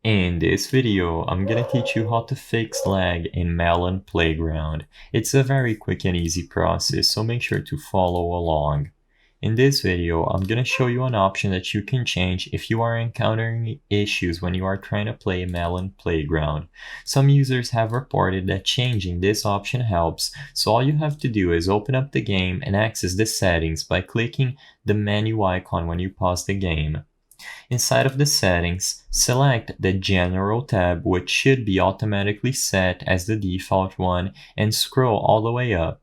In this video, I'm gonna teach you how to fix lag in Melon Playground. It's a very quick and easy process, so make sure to follow along. In this video, I'm gonna show you an option that you can change if you are encountering issues when you are trying to play Melon Playground. Some users have reported that changing this option helps, so all you have to do is open up the game and access the settings by clicking the menu icon when you pause the game. Inside of the settings, select the General tab, which should be automatically set as the default one, and scroll all the way up.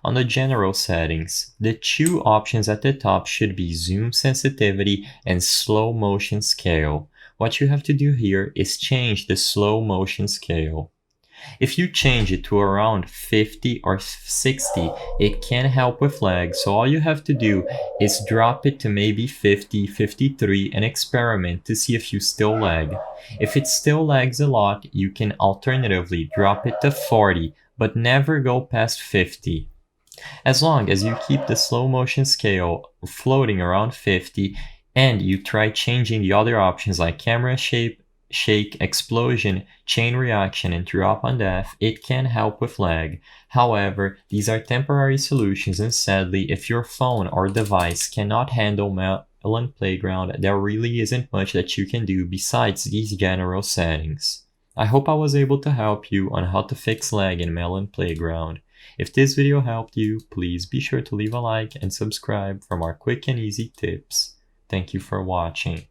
On the General settings, the two options at the top should be Zoom Sensitivity and Slow Motion Scale. What you have to do here is change the slow motion scale. If you change it to around 50 or 60, it can help with lag, so all you have to do is drop it to maybe 50, 53 and experiment to see if you still lag. If it still lags a lot, you can alternatively drop it to 40, but never go past 50. As long as you keep the slow motion scale floating around 50 and you try changing the other options like camera shape, shake, explosion, chain reaction, and drop on death, it can help with lag. However, these are temporary solutions, and sadly, if your phone or device cannot handle Melon Playground, there really isn't much that you can do besides these general settings. I hope I was able to help you on how to fix lag in Melon Playground. If this video helped you, please be sure to leave a like and subscribe for more quick and easy tips. Thank you for watching.